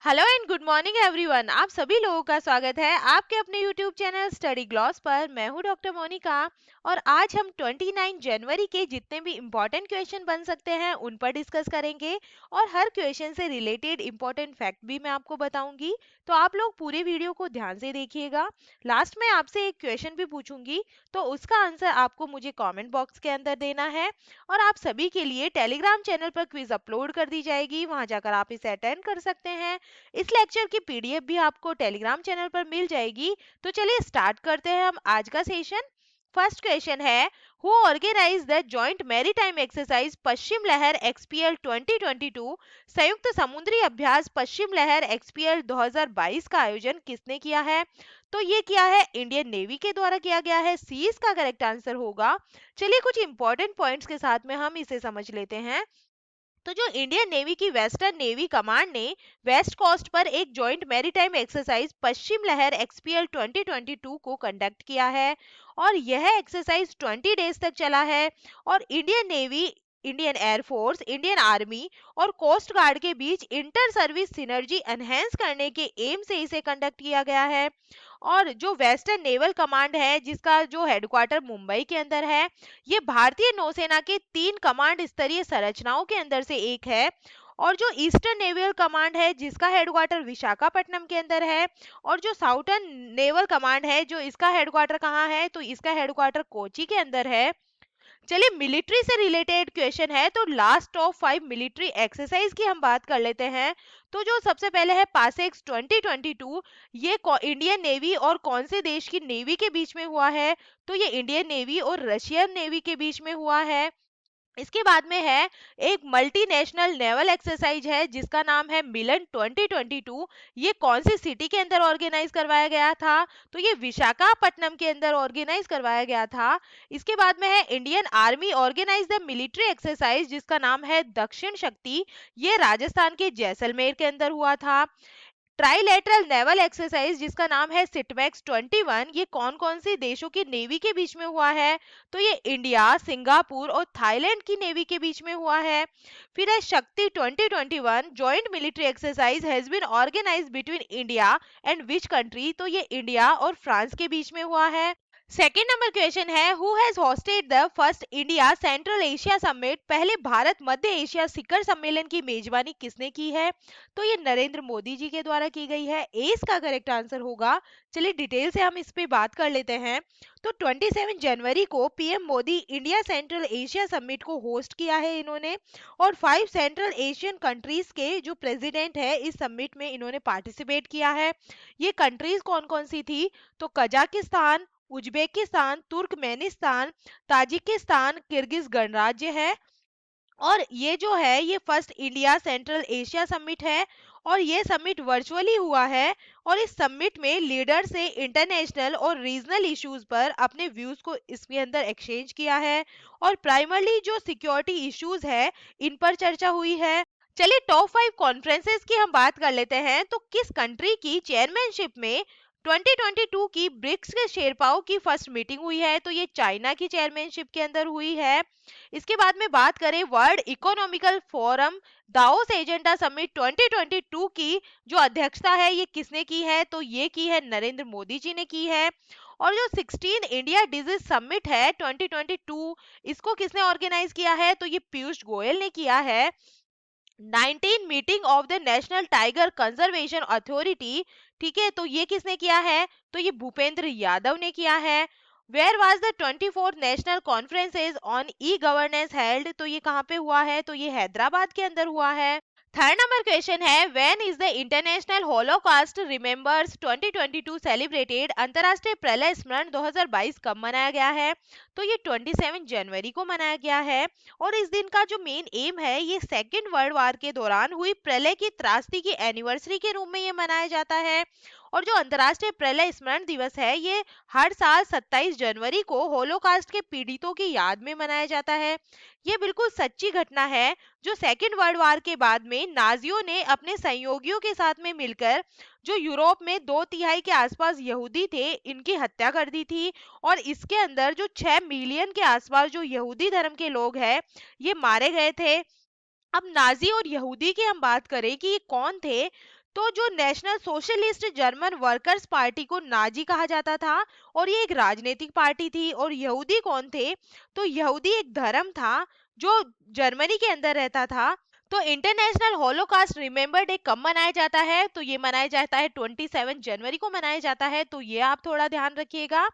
Hello and good morning everyone. आप सभी लोगों का स्वागत है आपके अपने यूट्यूब चैनल स्टडी ग्लॉस पर। मैं हूं डॉक्टर मोनिका और आज हम 29 जनवरी के जितने भी इम्पोर्टेंट क्वेश्चन बन सकते हैं उन पर डिस्कस करेंगे और हर क्वेश्चन से रिलेटेड इम्पोर्टेंट फैक्ट भी मैं आपको बताऊंगी। तो आप लोग पूरे वीडियो को ध्यान से देखिएगा। लास्ट में आपसे एक क्वेश्चन भी पूछूंगी, तो उसका आंसर आपको मुझे कॉमेंट बॉक्स के अंदर देना है। और आप सभी के लिए टेलीग्राम चैनल पर क्विज अपलोड कर दी जाएगी, वहां जाकर आप इसे अटेंड कर सकते हैं। इस लेक्चर की पीडीएफ भी आपको टेलीग्राम चैनल पर मिल जाएगी। तो चलिए स्टार्ट करते हैं हम आज का सेशन। फर्स्ट क्वेश्चन है, who organise the joint maritime exercise Paschim Lehar XPL 2022? संयुक्त समुद्री अभ्यास पश्चिम लहर एक्सपीएल 2022 का आयोजन किसने किया है? तो ये किया है इंडियन नेवी के द्वारा किया गया है। सी इसका करेक्ट आंसर होगा। चलिए कुछ इंपॉर्टेंट पॉइंट्स के साथ में हम इसे समझ लेते हैं। तो जो इंडियन नेवी की वेस्टर्न नेवी कमांड ने वेस्ट कोस्ट पर एक joint maritime exercise Paschim Lehar XPL 2022 को कंडक्ट किया है और यह एक्सरसाइज 20 डेज तक चला है। और Indian navy, Indian air force, Indian army और कोस्ट गार्ड के बीच इंटर सर्विस सिनर्जी एनहेंस करने के एम से इसे कंडक्ट किया गया है। और जो वेस्टर्न नेवल कमांड है, जिसका जो हेडक्वार्टर मुंबई के अंदर है, ये भारतीय नौसेना के 3 कमांड स्तरीय संरचनाओं के अंदर से एक है। और जो ईस्टर्न नेवल कमांड है, जिसका हेडक्वार्टर विशाखापट्टनम के अंदर है, और जो साउथर्न नेवल कमांड है, जो इसका हेडक्वार्टर कहाँ है, तो इसका हेडक्वार्टर कोची के अंदर है। चलिए मिलिट्री से रिलेटेड क्वेश्चन है, तो लास्ट ऑफ 5 मिलिट्री एक्सरसाइज की हम बात कर लेते हैं। तो जो सबसे पहले है पासेक्स 2022, ये इंडियन नेवी और कौन से देश की नेवी के बीच में हुआ है? तो ये इंडियन नेवी और रशियन नेवी के बीच में हुआ है। इसके बाद में है एक मल्टीनेशनल नेवल एक्सरसाइज है जिसका नाम है मिलन 2022। ये कौन सी सिटी के अंदर ऑर्गेनाइज करवाया गया था? तो ये विशाखापट्टनम के अंदर ऑर्गेनाइज करवाया गया था। इसके बाद में है Indian army organise the military exercise जिसका नाम है दक्षिण शक्ति। ये राजस्थान के जैसलमेर के अंदर हुआ था। ट्राइलेटरल नेवल एक्सरसाइज जिसका नाम है सिटमैक्स 21, ये कौन कौन सी देशों की नेवी के बीच में हुआ है? तो ये इंडिया, सिंगापुर और थाईलैंड की नेवी के बीच में हुआ है। फिर है Shakti 2021 joint military exercise has been organised between India and which country? तो ये इंडिया और फ्रांस के बीच में हुआ है। सेकेंड नंबर क्वेश्चन है, who has hosted the first India central Asia summit? पहले भारत मध्य एशिया शिखर सम्मेलन की मेजबानी किसने की है? तो ये नरेंद्र मोदी जी के द्वारा की गई है। ए इसका करेक्ट आंसर होगा। चलिए डिटेल से हम इस पे बात कर लेते हैं। तो 27 जनवरी को PM Modi India central Asia summit को होस्ट किया है इन्होंने। और 5 सेंट्रल एशियन कंट्रीज के जो प्रेसिडेंट है इस समिट में इन्होंने पार्टिसिपेट किया है। ये कंट्रीज कौन कौन सी थी? तो Kazakhstan, Uzbekistan, Turkmenistan, Tajikistan, Kyrgyz गणराज्य है। और ये जो है ये first India central Asia summit है और ये समिट वर्चुअली हुआ है। और इस समिट में लीडर से इंटरनेशनल और रीजनल इश्यूज पर अपने व्यूज को इसके अंदर एक्सचेंज किया है। और प्राइमरली जो सिक्योरिटी इश्यूज है इन पर चर्चा हुई है। चलिए टॉप 5 कॉन्फ्रेंसेस की हम बात कर लेते हैं। तो किस कंट्री की चेयरमैनशिप में 2022 की ब्रिक्स के शेरपाओं की फर्स्ट मीटिंग हुई है? तो ये चाइना की चेयरमैनशिप के अंदर हुई है। इसके बाद में बात करें world economical forum Davos agenda summit 2022 की जो अध्यक्षता है ये किसने की है? तो ये की है नरेंद्र मोदी जी ने की है। और जो 16 इंडिया डिजीज समिट है 2022, इसको किसने ऑर्गेनाइज किया है? तो ये पीयूष गोयल ने किया है। 19 meeting of the national tiger conservation authority, ठीक है, तो ये किसने किया है? तो ये भूपेंद्र यादव ने किया है। Where was the 24th national conferences on e governance held? तो ये कहाँ पे हुआ है? तो ये हैदराबाद के अंदर हुआ है। थर्ड नंबर क्वेश्चन है, when is the international Holocaust remembers 2022 celebrated? अंतरराष्ट्रीय प्रलय स्मरण 2022 कब मनाया गया है? तो ये 27 जनवरी को मनाया गया है। और इस दिन का जो मेन एम है ये सेकेंड वर्ल्ड वार के दौरान हुई प्रलय की त्रासदी की एनिवर्सरी के रूप में ये मनाया जाता है। और जो अंतरराष्ट्रीय प्रलय स्मरण दिवस है ये हर साल 27 जनवरी को होलोकास्ट के पीड़ितों की याद में मनाया जाता है। ये बिल्कुल सच्ची घटना है जो सेकेंड वर्ल्ड वार के बाद में नाजियों ने अपने सहयोगियों के साथ में मिलकर जो यूरोप में 2/3 के आसपास यहूदी थे इनकी हत्या कर दी थी। और इसके अंदर जो 6 मिलियन के आसपास जो यहूदी धर्म के लोग हैं ये मारे गए थे। अब नाजी और यहूदी की हम बात करें कि ये कौन थे, तो जो national socialist German workers party को नाजी कहा जाता था, और ये एक राजनीतिक पार्टी थी। और यहूदी कौन थे? तो यहूदी एक धर्म था जो जर्मनी के अंदर रहता था। तो इंटरनेशनल हॉलोकास्ट रिमेम्बर डे कब मनाया जाता है? तो ये मनाया जाता है 27 जनवरी को मनाया जाता है, तो ये आप थोड़ा ध्यान रखिएगा।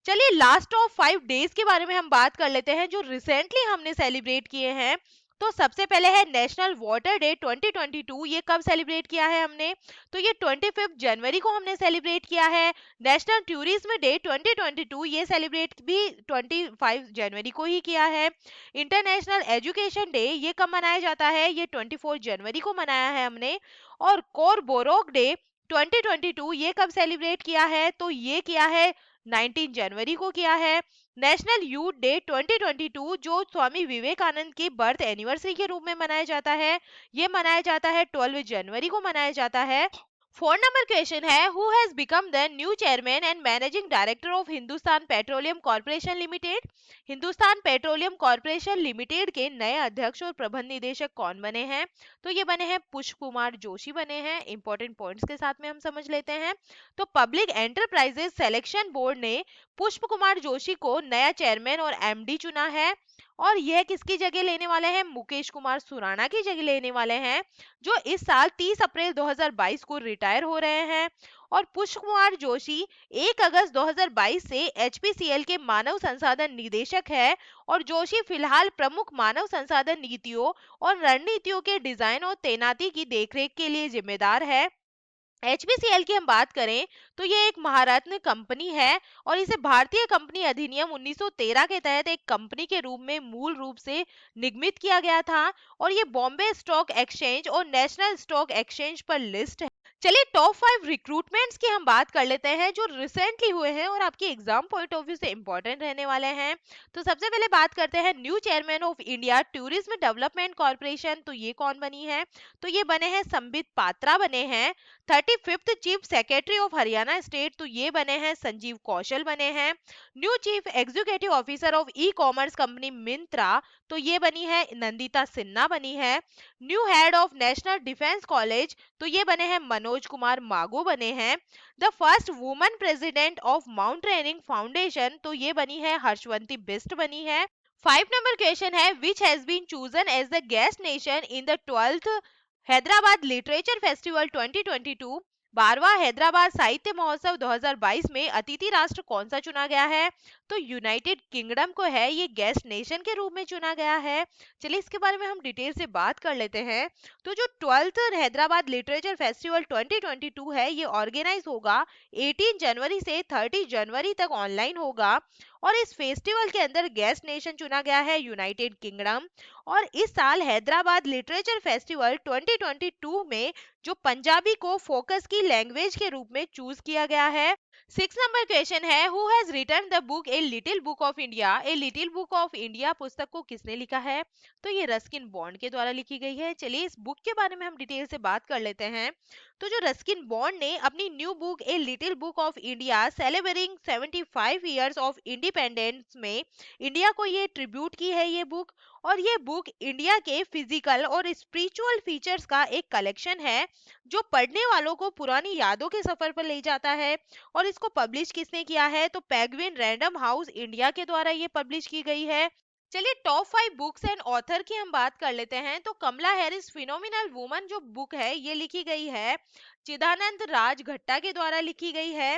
चलिए लास्ट ऑफ 5 डेज के बारे में हम बात कर लेते हैं जो रिसेंटली हमने सेलिब्रेट किए हैं। तो सबसे पहले है नेशनल वाटर डे 2022। ये कब सेलिब्रेट किया है हमने? तो ये 25 जनवरी को हमने सेलिब्रेट किया है। नेशनल टूरिज्म डे 2022, ये सेलिब्रेट भी 25 जनवरी को ही किया है। इंटरनेशनल एजुकेशन डे ये कब मनाया जाता है? ये 24 जनवरी को मनाया है हमने। और कोरबोरोक डे 2022 ये कब सेलिब्रेट किया है? तो ये किया है 19 जनवरी को किया है। नेशनल यूथ डे 2022 जो स्वामी विवेकानंद की बर्थ एनिवर्सरी के रूप में मनाया जाता है, ये मनाया जाता है 12 जनवरी को मनाया जाता है। 4 नंबर क्वेश्चन है, who has become the new chairman and managing director of Hindustan petroleum corporation limited? Hindustan petroleum corporation limited के नए अध्यक्ष और प्रबंध निदेशक कौन बने हैं? तो ये बने हैं पुष्प कुमार जोशी बने हैं। इंपॉर्टेंट पॉइंट्स के साथ में हम समझ लेते हैं। तो पब्लिक एंटरप्राइजेस सिलेक्शन बोर्ड ने पुष्प कुमार जोशी को नया चेयरमैन और एमडी चुना है। और यह किसकी जगह लेने वाले हैं? मुकेश कुमार सुराणा की जगह लेने वाले हैं, जो इस साल 30 अप्रैल 2022 को रिटायर हो रहे हैं। और पुष्प कुमार जोशी 1 अगस्त 2022 से एचपीसीएल के मानव संसाधन निदेशक है। और जोशी फिलहाल प्रमुख मानव संसाधन नीतियों और रणनीतियों के डिजाइन और तैनाती की देखरेख के लिए जिम्मेदार है। एचपीसीएल की हम बात करें तो ये एक महारत्न कंपनी है, और इसे भारतीय कंपनी अधिनियम 1913 के तहत एक कंपनी के रूप में मूल रूप से निगमित किया गया था। और ये बॉम्बे स्टॉक एक्सचेंज और नेशनल स्टॉक एक्सचेंज पर लिस्ट है। चलिए टॉप 5 रिक्रूटमेंट्स की हम बात कर लेते हैं जो रिसेंटली हुए हैं और आपके एग्जाम पॉइंट ऑफ व्यू से इंपॉर्टेंट रहने वाले हैं। तो सबसे पहले बात करते हैं new chairman of India tourism development corporation. तो ये कौन बनी है? तो ये बने हैं संबित पात्रा बने हैं। 35th chief secretary of Haryana state, तो ये बने हैं संजीव कौशल बने हैं। New chief executive officer of e commerce company Myntra, तो ये बनी है नंदिता सिन्हा बनी है। New head of national defence college, तो ये बने हैं मनोज कुमार मागो बने हैं। The first woman president of mount training foundation, तो ये बनी है हर्षवंती बिस्ट बनी है। 5 नंबर क्वेश्चन है, which has been chosen as the guest nation in the 12th Hyderabad literature festival 2022? 12वां हैदराबाद साहित्य महोत्सव 2022 में अतिथि राष्ट्र कौन सा चुना गया है? तो यूनाइटेड किंगडम को है ये गेस्ट नेशन के रूप में चुना गया है। चलिए इसके बारे में हम डिटेल से बात कर लेते हैं। तो जो 12th हैदराबाद लिटरेचर फेस्टिवल 2022 है, ये ऑर्गेनाइज होगा 18 जनवरी से 30 जनवरी तक ऑनलाइन होगा। और इस फेस्टिवल के अंदर गेस्ट नेशन चुना गया है यूनाइटेड किंगडम। और इस साल हैदराबाद लिटरेचर फेस्टिवल 2022 में जो पंजाबी को फोकस की लैंग्वेज के रूप में चूज किया गया है। 6 नंबर क्वेश्चन है, who has written the book a little book of India? A little book of India पुस्तक को किसने लिखा है? तो ये रस्किन बॉन्ड के द्वारा लिखी गई है। चलिए इस बुक के बारे में हम डिटेल से बात कर लेते हैं। तो जो रस्किन बॉन्ड ने अपनी new book a little book of India celebrating 75 years of independence में इंडिया को ये ट्रिब्यूट की है ये बुक। और ये बुक इंडिया के फिजिकल और स्पिरिचुअल फीचर्स का एक कलेक्शन है जो पढ़ने वालों को पुरानी यादों के सफर पर ले जाता है। और इसको पब्लिश किसने किया है? तो पेंगुइन रैंडम हाउस इंडिया के द्वारा ये पब्लिश की गई है। चलिए टॉप 5 बुक्स एंड ऑथर की हम बात कर लेते हैं। तो कमला हैरिस फिनोमिनल वुमन जो बुक है ये लिखी गई है चिदानंद राज घट्टा के द्वारा लिखी गई है।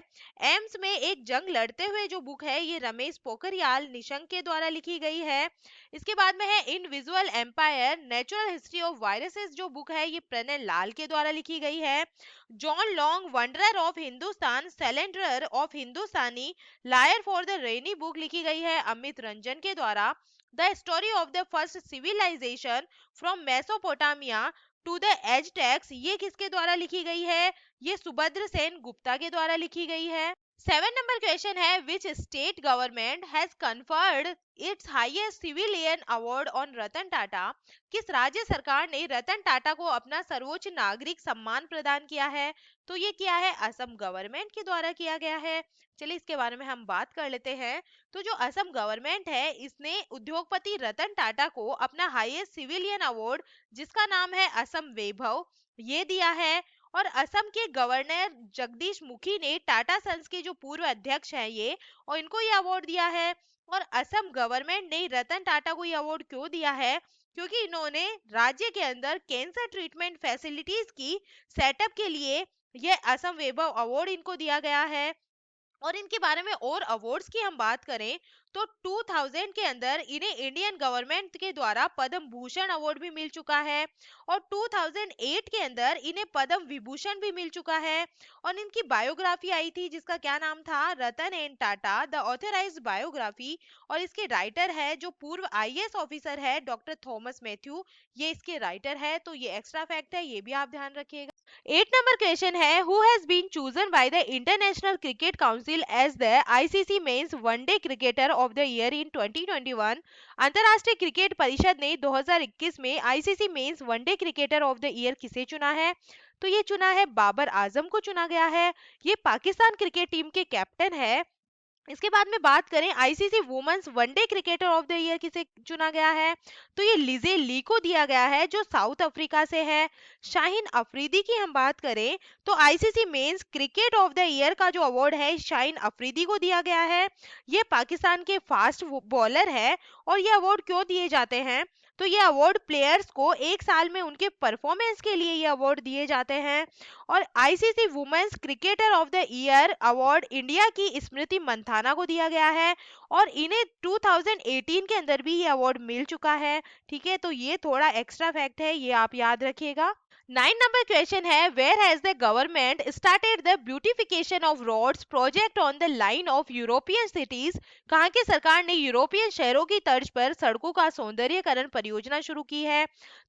एम्स में एक जंग लड़ते हुए जो बुक है ये रमेश पोखरियाल निशंक के द्वारा लिखी गई है। इसके बाद में है invisible empire natural history of viruses जो बुक है ये प्रणय लाल के द्वारा लिखी गई है। John Lang wanderer of Hindustan slanderer of Hindustani lawyer for the Ranee book लिखी गई है अमित रंजन के द्वारा। The story of the first civilisation from Mesopotamia to the Aztecs ये किसके द्वारा लिखी गई है? ये सुभद्र सेन गुप्ता के द्वारा लिखी गई है। 7 नंबर क्वेश्चन है, which state government has conferred its highest civilian award on Ratan Tata? किस राज्य सरकार ने रतन टाटा को अपना सर्वोच्च नागरिक सम्मान प्रदान किया है? तो ये किया है असम गवर्नमेंट के द्वारा किया गया है। चलिए इसके बारे में हम बात कर लेते हैं। तो जो असम गवर्नमेंट है इसने उद्योगपति रतन टाटा को अपना हाईएस्ट सिविलियन अवार्ड जिसका नाम है असम वैभव ये दिया है। और असम के गवर्नर जगदीश मुखी ने टाटा सन्स के जो पूर्व अध्यक्ष हैं ये, और इनको ये अवार्ड दिया है। और असम गवर्नमेंट ने रतन टाटा को ये अवार्ड क्यों दिया है? क्योंकि इन्होंने राज्य के अंदर कैंसर ट्रीटमेंट फैसिलिटीज की सेटअप के लिए ये असम वैभव अवार्ड इनको दिया गया है। और इनके बारे में और अवार्ड्स की हम बात करें तो 2000 के अंदर इन्हें इंडियन गवर्नमेंट के द्वारा पद्म भूषण अवार्ड भी मिल चुका है। और 2008 के अंदर इन्हें पद्म विभूषण भी मिल चुका है। और इनकी बायोग्राफी आई थी जिसका क्या नाम था, Ratan N Tata the authorised biography. और इसके राइटर है जो पूर्व आईएएस ऑफिसर है डॉक्टर थॉमस मैथ्यू, ये इसके राइटर है। तो ये एक्स्ट्रा फैक्ट है, ये भी आप ध्यान रखिएगा। 8 नंबर क्वेश्चन है, who has been chosen by the International Cricket Council as the ICC men's one day cricketer of the year in 2021। अंतरराष्ट्रीय क्रिकेट परिषद ने 2021 में ICC men's one day cricketer of the year किसे चुना है? तो ये चुना है बाबर आजम को चुना गया है। ये पाकिस्तान क्रिकेट टीम के कैप्टन है। इसके बाद में बात करें ICC women's one day cricketer of the year किसे चुना गया है? तो ये लिजे ली को दिया गया है जो साउथ अफ्रीका से है। शाहीन अफरीदी की हम बात करें तो ICC men's cricket of the year का जो अवार्ड है शाहीन अफरीदी को दिया गया है। ये पाकिस्तान के फास्ट बॉलर है। और ये अवार्ड क्यों दिए जाते हैं? तो ये अवार्ड प्लेयर्स को एक साल में उनके परफॉर्मेंस के लिए ये अवार्ड दिए जाते हैं। और ICC women's cricketer of the year award India की स्मृति मंथाना को दिया गया है। और इन्हें 2018 के अंदर भी ये अवार्ड मिल चुका है। ठीक है, तो ये थोड़ा एक्स्ट्रा फैक्ट है, ये आप याद रखिएगा। 9 नंबर क्वेश्चन है, where has the government started the beautification of roads project on the line of European cities? कहाँ की सरकार ने यूरोपियन शहरों की तर्ज पर सड़कों का सौंदर्यीकरण परियोजना शुरू की है?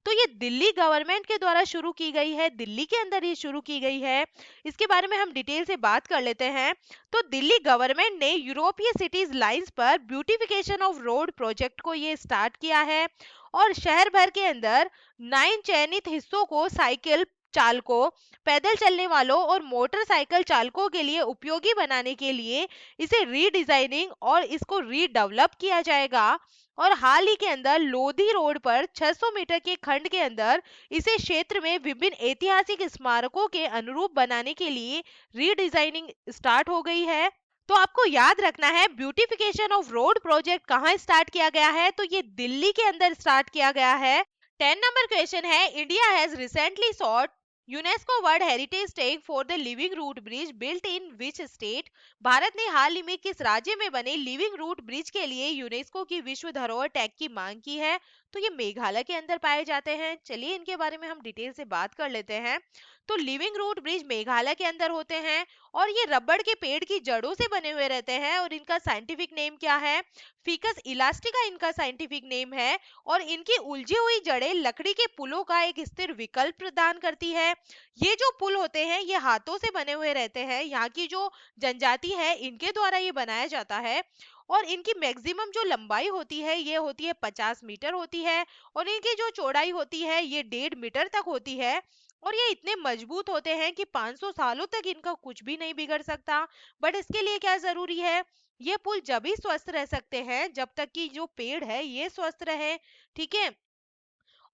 तो ये दिल्ली गवर्नमेंट के द्वारा शुरू की गई है, दिल्ली के अंदर ये शुरू की गई है। इसके बारे में हम डिटेल से बात कर लेते हैं। तो दिल्ली गवर्नमेंट ने यूरोपीय सिटीज लाइंस पर ब्यूटिफिकेशन ऑफ रोड प्रोजेक्ट को ये स्टार्ट किया है। और शहर भर के अंदर 9 चयनित हिस्सों को साइकिल चालकों, पैदल चलने वालों और मोटरसाइकिल चालकों के लिए उपयोगी बनाने के लिए इसे रीडिजाइनिंग और इसको रीडेवलप किया जाएगा। और हाल ही के अंदर लोधी रोड पर 600 मीटर के खंड के अंदर इसे क्षेत्र में विभिन्न ऐतिहासिक स्मारकों के अनुरूप बनाने के लिए रीडिजाइनिंग स्टार्ट हो गई है। तो आपको याद रखना है ब्यूटिफिकेशन ऑफ रोड प्रोजेक्ट कहाँ स्टार्ट किया गया है? तो ये दिल्ली के अंदर स्टार्ट किया गया है। 10 नंबर क्वेश्चन है, India has recently sought UNESCO world heritage tag for the living root bridge built in which state? Bharat ने हाल ही में किस राज्य में बने लिविंग रूट ब्रिज के लिए यूनेस्को की विश्व धरोहर टैग की मांग की है? तो ये मेघालय के अंदर पाए जाते हैं। चलिए इनके बारे में हम डिटेल से बात कर लेते हैं। तो लिविंग रूट ब्रिज मेघालय के अंदर होते हैं। और ये रबड़ के पेड़ की जड़ों से बने हुए रहते हैं। और इनका साइंटिफिक नेम क्या है? फिकस इलास्टिका इनका साइंटिफिक नेम है। और इनकी उलझी हुई जड़ें लकड़ी के पुलों का एक स्थिर विकल्प प्रदान करती है। ये जो पुल होते हैं ये हाथों से बने हुए रहते हैं। यहाँ की जो जनजाति है इनके द्वारा ये बनाया जाता है। और इनकी मैक्सिमम जो लंबाई होती है ये होती है 50 मीटर होती है। और इनकी जो चौड़ाई होती है ये 1.5 मीटर तक होती है। और ये इतने मजबूत होते हैं कि 500 सालों तक इनका कुछ भी नहीं बिगड़ सकता। बट इसके लिए क्या जरूरी है? ये पुल जब ही स्वस्थ रह सकते हैं जब तक कि जो पेड़ है ये स्वस्थ रहे। ठीक है।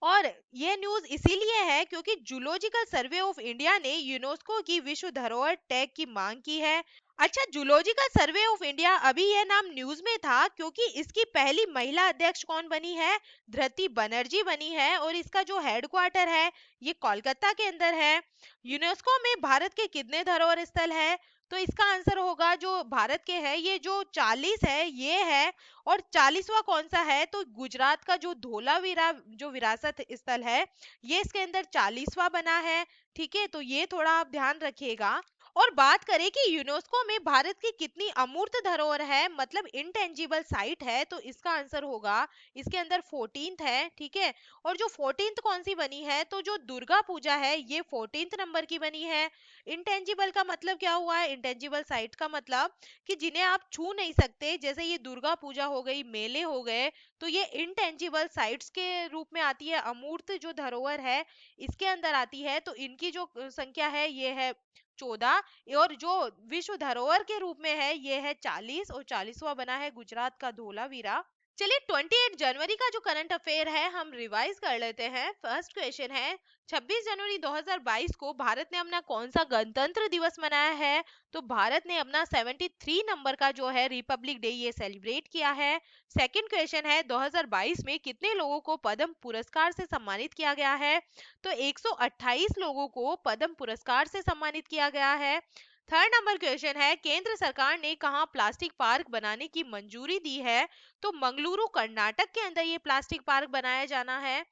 और ये न्यूज इसीलिए है क्योंकि जूलॉजिकल सर्वे ऑफ इंडिया ने यूनेस्को की विश्व धरोहर टैग की मांग की है। अच्छा, जूलॉजिकल सर्वे ऑफ इंडिया, अभी यह नाम न्यूज में था क्योंकि इसकी पहली महिला अध्यक्ष कौन बनी है? धृति बनर्जी बनी है। और इसका जो हेडक्वार्टर है ये कोलकाता के अंदर है। यूनेस्को में भारत के कितने धरोहर स्थल है? तो इसका आंसर होगा जो भारत के है ये जो 40 है ये है। और 40वां कौन सा है? तो गुजरात का जो धोलावीरा जो विरासत स्थल है ये इसके अंदर 40वां बना है। ठीक है, तो ये थोड़ा आप ध्यान रखिएगा। और बात करें कि यूनेस्को में भारत की कितनी अमूर्त धरोहर है, मतलब इनटेंजिबल साइट है, तो इसका आंसर होगा इसके अंदर 14th है। ठीक है। और जो 14th कौन सी बनी है? तो जो दुर्गा पूजा है ये 14th नंबर की बनी है। इनटेंजिबल का मतलब क्या हुआ है? इनटेंजिबल साइट का मतलब कि जिन्हें आप छू नहीं सकते, जैसे ये दुर्गा पूजा हो गई, मेले हो गए, तो ये इनटेंजिबल साइट्स के रूप में आती है। अमूर्त जो धरोहर है इसके अंदर आती है। तो इनकी जो संख्या है ये है 14। और जो विश्व धरोहर के रूप में है ये है 40। और 40वां बना है गुजरात का धोलावीरा। चलिए 28 जनवरी का जो करंट अफेयर है हम रिवाइज कर लेते हैं। फर्स्ट क्वेश्चन है 26 जनवरी 2022 को भारत ने अपना कौन सा गणतंत्र दिवस मनाया है? तो भारत ने अपना 73 नंबर का जो है रिपब्लिक डे ये सेलिब्रेट किया है। सेकंड क्वेश्चन है 2022 में कितने लोगों को पद्म पुरस्कार से सम्मानित किया गया है? तो 128 लोगों को पद्म पुरस्कार से सम्मानित किया गया है। थर्ड नंबर क्वेश्चन है केंद्र सरकार ने कहाँ प्लास्टिक पार्क बनाने की मंजूरी दी है? तो मंगलुरु कर्नाटक के अंदर ये प्लास्टिक पार्क बनाया जाना है।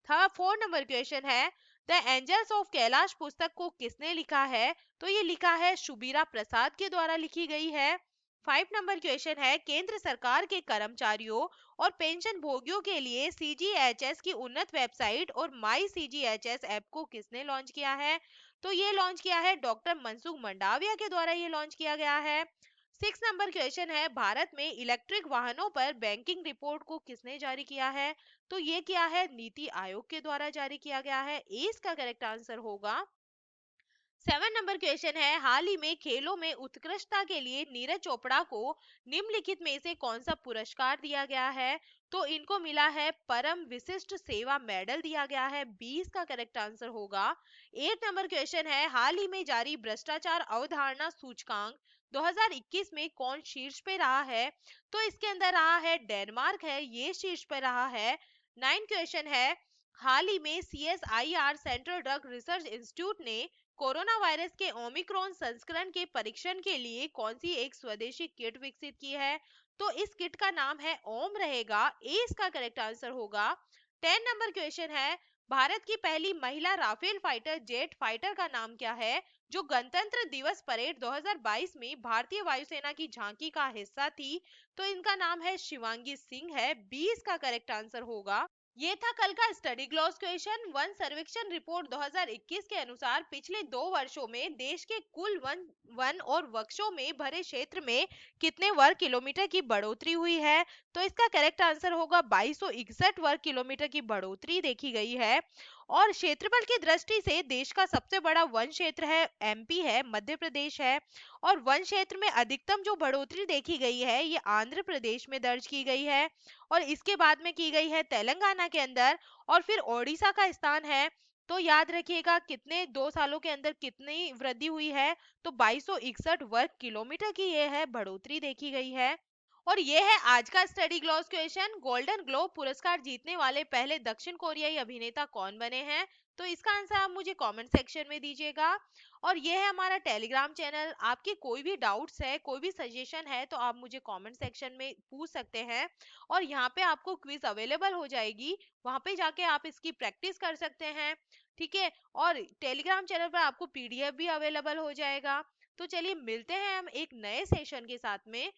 थर्ड फोर्थ नंबर क्वेश्चन है द एंजल्स ऑफ कैलाश पुस्तक को किसने लिखा है? तो ये लिखा है शुबीरा प्रसाद के द्वारा लिखी गई है। फाइव नंबर क्वेश्चन है केंद्र सरकार के कर्मचारियों और पेंशन भोगियों के लिए सीजीएचएस की उन्नत वेबसाइट और माई सीजीएचएस ऐप को किसने लॉन्च किया है? तो ये लॉन्च किया है डॉक्टर मनसुख मंडाविया के द्वारा ये लॉन्च किया गया है। सिक्स नंबर क्वेश्चन है भारत में इलेक्ट्रिक वाहनों पर बैंकिंग रिपोर्ट को किसने जारी किया है? तो ये किया है नीति आयोग के द्वारा जारी किया गया है। ए इसका करेक्ट आंसर होगा। सेवन नंबर क्वेश्चन है हाल ही में खेलों में उत्कृष्टता के लिए नीरज चोपड़ा को निम्नलिखित में से कौन सा पुरस्कार दिया गया है? तो इनको मिला है परम विशिष्ट सेवा मेडल दिया गया है। 20 का करेक्ट आंसर होगा। एट नंबर क्वेश्चन है हाल ही में जारी भ्रष्टाचार अवधारणा सूचकांक 2021 में कौन शीर्ष पे रहा है? तो इसके अंदर रहा है डेनमार्क है ये शीर्ष पे रहा है। नाइन क्वेश्चन है हाल ही में CSIR central drug research institute ने कोरोना वायरस के ओमिक्रॉन संस्करण के परीक्षण के लिए कौन सी एक स्वदेशी किट विकसित की है? तो इस किट का नाम है ओम रहेगा। ए इसका करेक्ट आंसर होगा। 10 नंबर क्वेश्चन है भारत की पहली महिला राफेल फाइटर जेट फाइटर का नाम क्या है? जो गणतंत्र दिवस परेड 2022 में भारतीय वायुसेना की झांकी का हिस्सा थी। तो इनका नाम है शिवांगी सिंह है। 20 का करेक्ट आंसर होगा। ये था कल का स्टडी ग्लॉस क्वेश्चन। वन सर्वेक्षण रिपोर्ट 2021 के अनुसार पिछले 2 वर्षों में देश के कुल वन और वृक्षों में भरे क्षेत्र में कितने वर्ग किलोमीटर की बढ़ोतरी हुई है? तो इसका करेक्ट आंसर होगा 2261 वर्ग किलोमीटर की बढ़ोतरी देखी गई है। और क्षेत्रफल की दृष्टि से देश का सबसे बड़ा वन क्षेत्र है एमपी है, मध्य प्रदेश है। और वन क्षेत्र में अधिकतम जो बढ़ोतरी देखी गई है ये आंध्र प्रदेश में दर्ज की गई है। और इसके बाद में की गई है तेलंगाना के अंदर। और फिर ओडिशा का स्थान है। तो याद रखिएगा कितने 2 सालों के अंदर कितनी वृद्धि हुई है? तो 2261 वर्ग किलोमीटर की ये है बढ़ोतरी देखी गई है। और ये है आज का study gloss question. Golden globe पुरस्कार जीतने वाले पहले दक्षिण कोरियाई अभिनेता कौन बने हैं? तो इसका आंसर आप मुझे कमेंट सेक्शन में दीजिएगा। और ये है हमारा टेलीग्राम चैनल। आपके कोई भी डाउट्स है कोई भी सजेशन है तो आप मुझे कमेंट सेक्शन में पूछ सकते हैं। और यहाँ पे आपको क्विज अवेलेबल हो जाएगी। वहां पे जाके आप इसकी प्रैक्टिस कर सकते हैं। ठीक है। और टेलीग्राम चैनल पर आपको पीडीएफ भी अवेलेबल हो जाएगा। तो चलिए मिलते हैं हम एक नए सेशन के साथ में।